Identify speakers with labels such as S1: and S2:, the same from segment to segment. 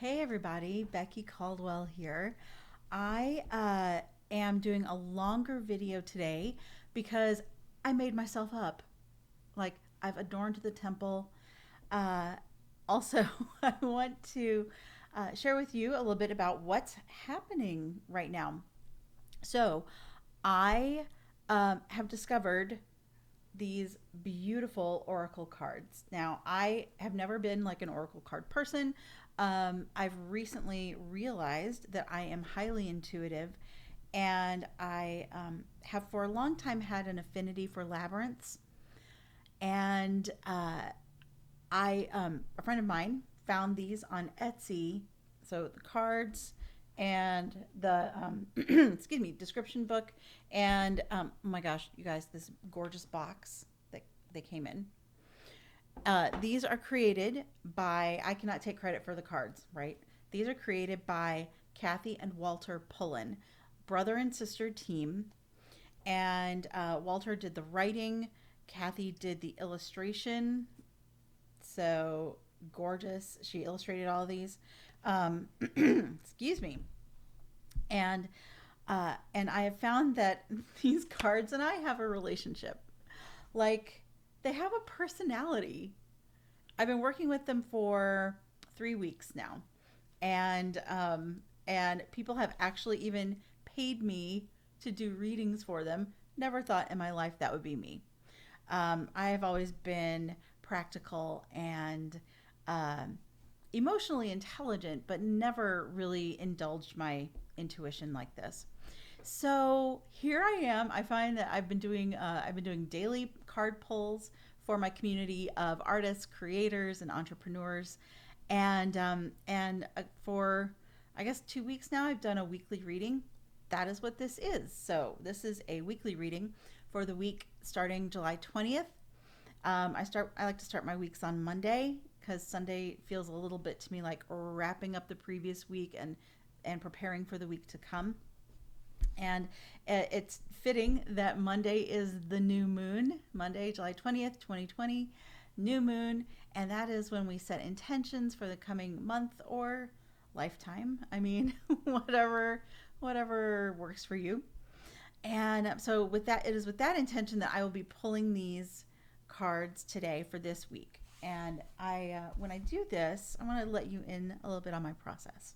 S1: Hey everybody, Becky Caldwell here. I am doing a longer video today because I made myself up. Like, I've adorned the temple. Uh, also, I want to share with you a little bit about what's happening right now. So, I have discovered these beautiful oracle cards. Now, I have never been like an oracle card person. I've recently realized that I am highly intuitive, and I have for a long time had an affinity for labyrinths. And a friend of mine found these on Etsy. So the cards and the excuse me, description book, and oh my gosh, you guys, this gorgeous box that they came in. These are created by, I cannot take credit for the cards, right? These are created by Kathy and Walter Pullen, brother and sister team. And Walter did the writing, Kathy did the illustration. So gorgeous. She illustrated all these. Excuse me. And and I have found that these cards and I have a relationship. Like, they have a personality. I've been working with them for 3 weeks now, and people have actually even paid me to do readings for them. Never thought in my life that would be me. I have always been practical and um, emotionally intelligent, but never really indulged my intuition like this. So here I am. I find that I've been doing daily card pulls for my community of artists, creators, and entrepreneurs, and for I guess 2 weeks now I've done a weekly reading. That is what this is. So this is a weekly reading for the week starting July 20th. I like to start my weeks on Monday because Sunday feels a little bit to me like wrapping up the previous week and preparing for the week to come. And it's fitting that Monday is the new moon, Monday, July 20th, 2020, new moon. And that is when we set intentions for the coming month or lifetime. I mean, whatever works for you. And so with that, it is with that intention that I will be pulling these cards today for this week. And when I do this, I want to let you in a little bit on my process.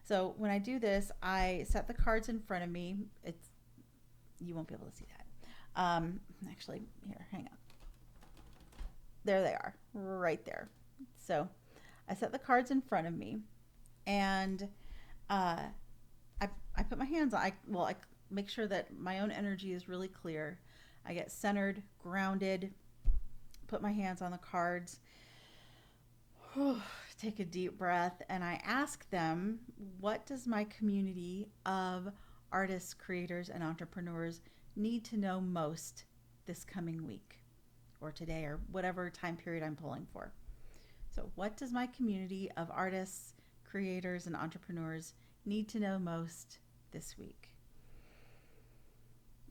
S1: So when I do this, I set the cards in front of me. It's You won't be able to see that. Actually, here, hang on. There they are, right there. So I set the cards in front of me, and uh, I put my hands on. I make sure that my own energy is really clear. I get centered, grounded. Put my hands on the cards. Take a deep breath, and I ask them, what does my community of artists, creators, and entrepreneurs need to know most this coming week or today or whatever time period I'm pulling for? So, what does my community of artists, creators, and entrepreneurs need to know most this week?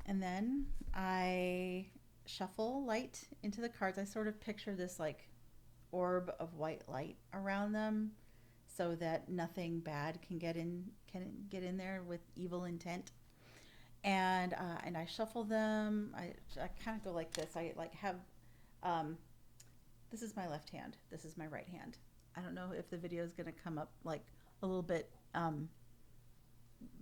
S1: And then I shuffle light into the cards. I sort of picture this like orb of white light around them so that nothing bad can get in there with evil intent. And I shuffle them. I kind of go like this. I like have um, this is my left hand. This is my right hand. I don't know if the video is going to come up like a little bit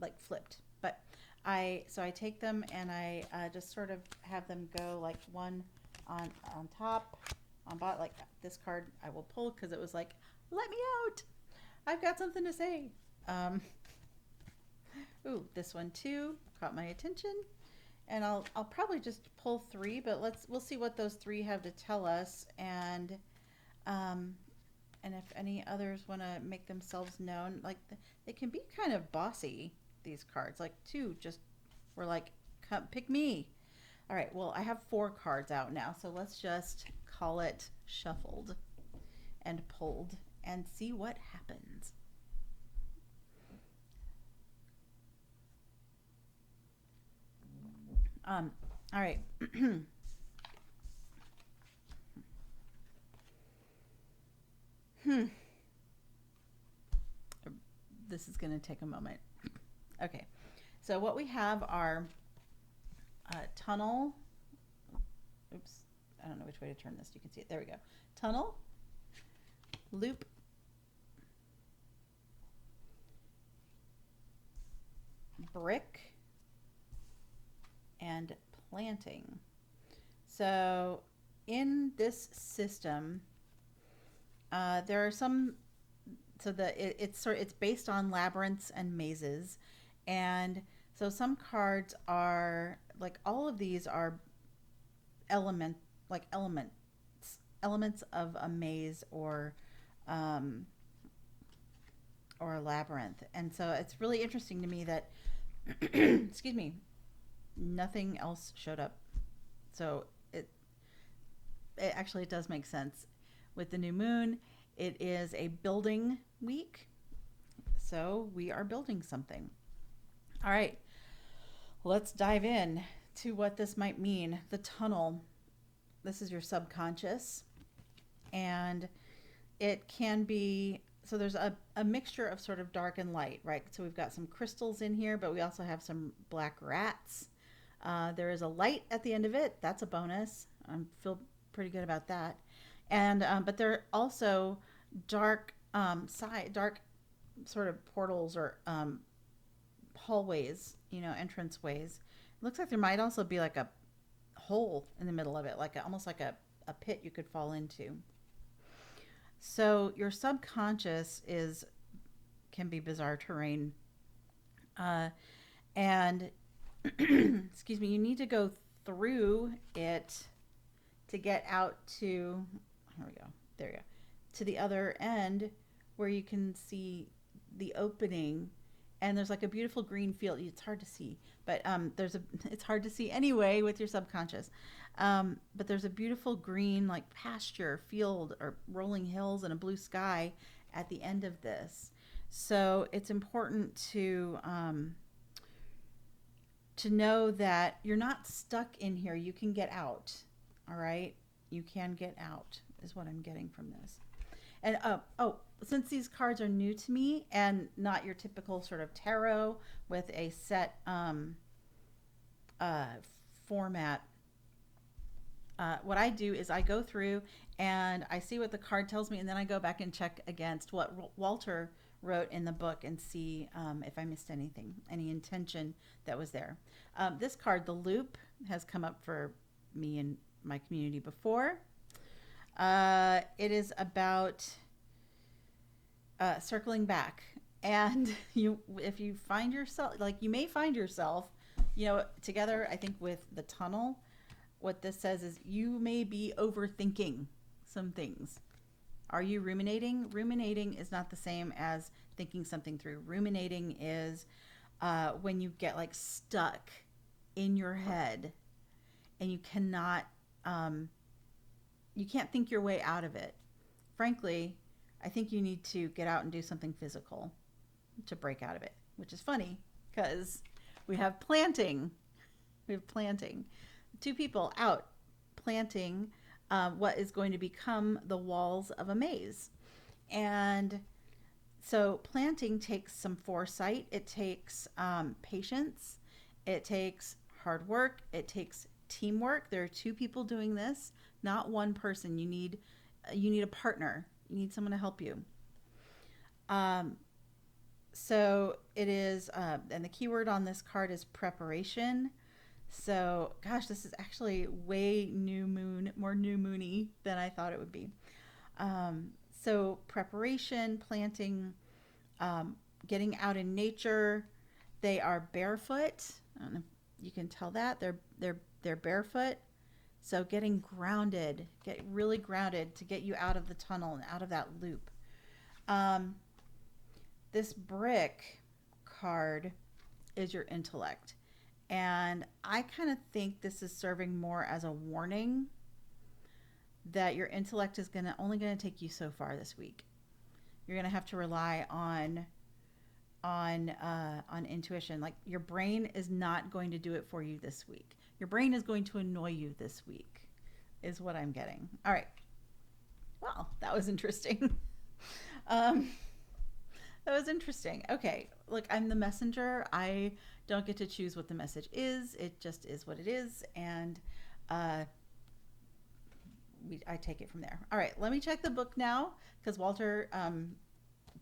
S1: like flipped, but I take them and I just sort of have them go like one on top, on bot, like this card I will pull because it was like, let me out. I've got something to say. Um, ooh, this one too caught my attention, and I'll probably just pull three, but we'll see what those three have to tell us, um, and if any others want to make themselves known, like they can be kind of bossy. These cards, like two, just were like, come pick me. All right, well, I have four cards out now, so let's just call it shuffled and pulled and see what happens. All right. Hmm. this is going to take a moment. Okay, so what we have are tunnel. Oops, I don't know which way to turn this. You can see it. There we go. Tunnel, loop, brick, and planting. So in this system, there are some. So it's based on labyrinths and mazes, and so some cards are like, all of these are elements of a maze or a labyrinth. And so it's really interesting to me that excuse me, nothing else showed up. So it actually does make sense with the new moon. It is a building week, so we are building something. All right, let's dive in to what this might mean. The tunnel. This is your subconscious, and it can be, so there's a mixture of sort of dark and light, right? So we've got some crystals in here, but we also have some black rats. There is a light at the end of it. That's a bonus. I feel pretty good about that. And but there are also dark dark sort of portals or hallways, entrance ways. It looks like there might also be like a hole in the middle of it, almost like a pit you could fall into. So your subconscious can be bizarre terrain, and excuse me, you need to go through it to get out to, here we go, there you go, to the other end where you can see the opening, and there's like a beautiful green field. It's hard to see, but it's hard to see anyway with your subconscious. But there's a beautiful green like pasture field or rolling hills and a blue sky at the end of this. So it's important to know that you're not stuck in here. You can get out. All right, you can get out is what I'm getting from this. And since these cards are new to me and not your typical sort of tarot with a set format, what I do is I go through and I see what the card tells me, and then I go back and check against what Walter wrote in the book and see if I missed anything, any intention that was there. This card, the loop, has come up for me and my community before. It is about circling back, and if you find yourself, you may find yourself, together, I think with the tunnel, what this says is you may be overthinking some things. Are you ruminating? Ruminating is not the same as thinking something through. Ruminating is when you get stuck in your head and you cannot, you can't think your way out of it. Frankly, I think you need to get out and do something physical to break out of it, which is funny because we have planting. Two people out planting what is going to become the walls of a maze. And so planting takes some foresight. It takes patience. It takes hard work. It takes teamwork. There are two people doing this, not one person. You need a partner. You need someone to help you. So it is, and the keyword on this card is preparation. So, gosh, this is actually way more new moony than I thought it would be. So preparation, planting, getting out in nature. They are barefoot. I don't know if you can tell that they're barefoot. So getting grounded, get really grounded to get you out of the tunnel and out of that loop. This brick card is your intellect. And I kind of think this is serving more as a warning that your intellect is only going to take you so far this week. You're going to have to rely on intuition. Like, your brain is not going to do it for you this week. Your brain is going to annoy you this week, is what I'm getting. All right. Well, that was interesting. That was interesting. Okay, look, I'm the messenger. I don't get to choose what the message is. It just is what it is, and uh, I take it from there. All right, let me check the book now because Walter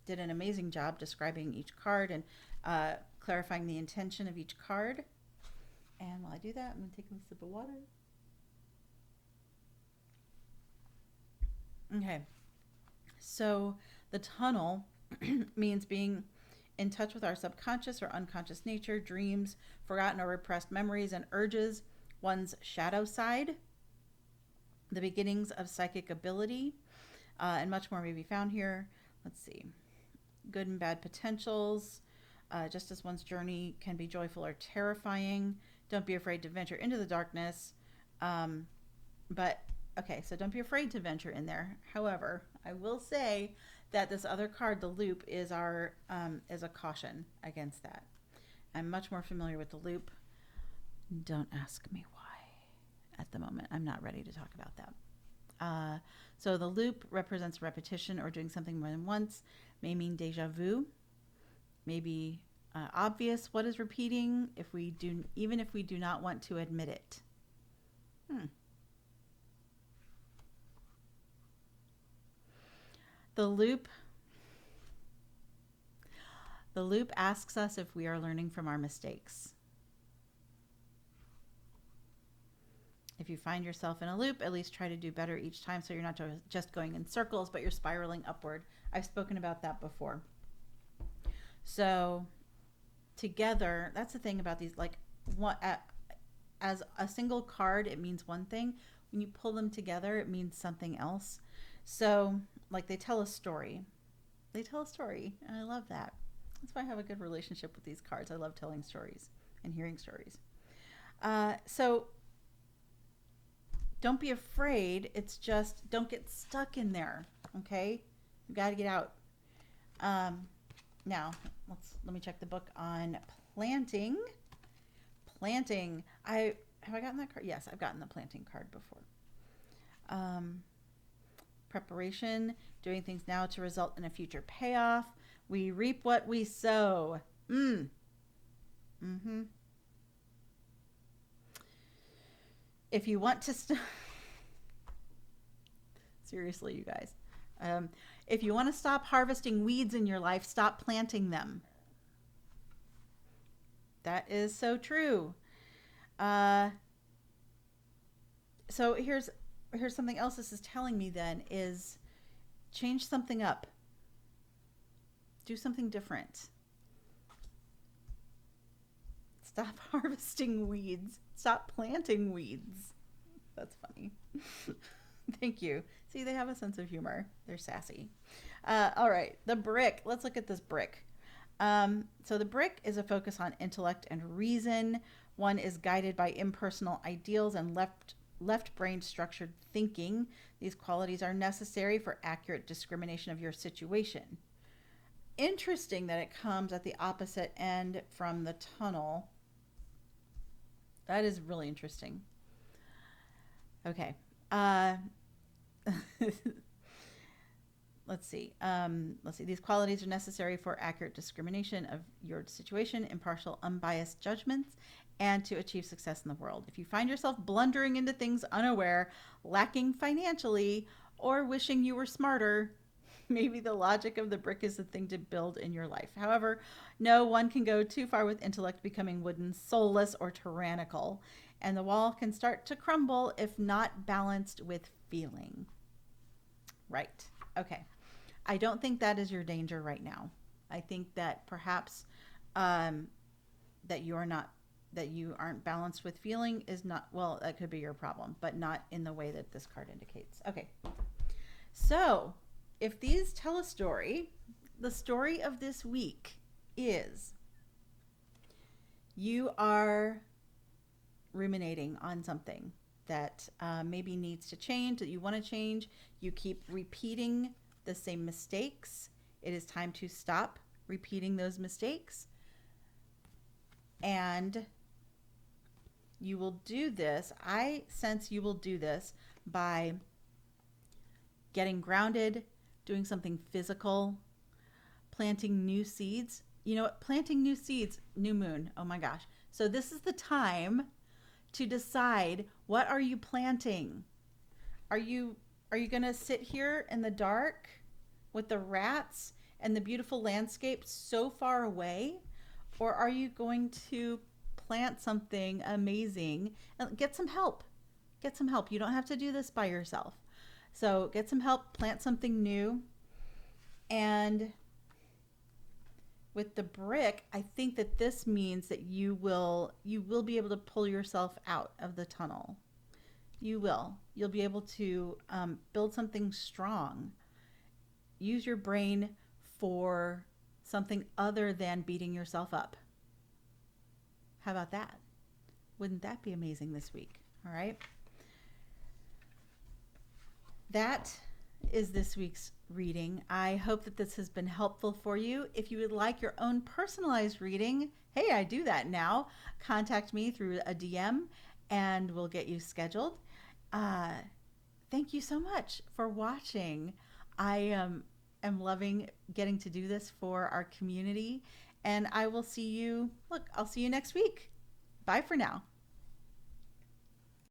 S1: did an amazing job describing each card and clarifying the intention of each card. And while I do that, I'm going to take a sip of water. Okay, so the tunnel means being in touch with our subconscious or unconscious nature, dreams, forgotten or repressed memories and urges, one's shadow side, the beginnings of psychic ability, and much more may be found here. Let's see. Good and bad potentials, just as one's journey can be joyful or terrifying. Don't be afraid to venture into the darkness. But, okay, so don't be afraid to venture in there. However, I will say that this other card, the loop, is is a caution against that. I'm much more familiar with the loop. Don't ask me why at the moment. I'm not ready to talk about that. So the loop represents repetition or doing something more than once. May mean deja vu. Maybe obvious what is repeating even if we do not want to admit it. The loop asks us if we are learning from our mistakes. If you find yourself in a loop, at least try to do better each time so you're not just going in circles, but you're spiraling upward. I've spoken about that before. So together, that's the thing about these, like, as a single card, it means one thing. When you pull them together, it means something else. So, like, they tell a story. And I love that. That's why I have a good relationship with these cards. I love telling stories and hearing stories. So don't be afraid. It's just don't get stuck in there. Okay, you got to get out. Now let me check the book on planting. Planting. Have I gotten that card? Yes, I've gotten the planting card before. Preparation, doing things now to result in a future payoff. We reap what we sow. If you want to seriously, you guys, if you want to stop harvesting weeds in your life, stop planting them. That is so true. So here's something else this is telling me then is change something up. Do something different. Stop harvesting weeds. Stop planting weeds. That's funny. Thank you. See, they have a sense of humor. They're sassy. All right, the brick. Let's look at this brick. So the brick is a focus on intellect and reason. One is guided by impersonal ideals and left-brain structured thinking. These qualities are necessary for accurate discrimination of your situation. Interesting that it comes at the opposite end from the tunnel. That is really interesting. Okay. Let's see. These qualities are necessary for accurate discrimination of your situation, impartial, unbiased judgments, and to achieve success in the world. If you find yourself blundering into things unaware, lacking financially, or wishing you were smarter, maybe the logic of the brick is the thing to build in your life. However, no one can go too far with intellect becoming wooden, soulless, or tyrannical, and the wall can start to crumble if not balanced with feeling. Right. Okay. I don't think that is your danger right now. I think that perhaps that you aren't balanced with feeling is not, well, that could be your problem, but not in the way that this card indicates. Okay. So if these tell a story, the story of this week is you are ruminating on something that maybe needs to change, that you want to change. You keep repeating the same mistakes. It is time to stop repeating those mistakes. And you will do this. I sense you will do this by getting grounded, doing something physical, planting new seeds. You know what? Planting new seeds, new moon. Oh my gosh. So this is the time to decide, what are you planting? Are you going to sit here in the dark with the rats and the beautiful landscape so far away? Or are you going to plant something amazing and get some help? Get some help. You don't have to do this by yourself. So get some help, plant something new. And with the brick, I think that this means that you will be able to pull yourself out of the tunnel. You will. You'll be able to build something strong. Use your brain for something other than beating yourself up. How about that? Wouldn't that be amazing this week? All right. That is this week's reading. I hope that this has been helpful for you. If you would like your own personalized reading, hey, I do that now. Contact me through a DM and we'll get you scheduled. Thank you so much for watching. I am loving getting to do this for our community, and I will see you. I'll see you next week. Bye for now.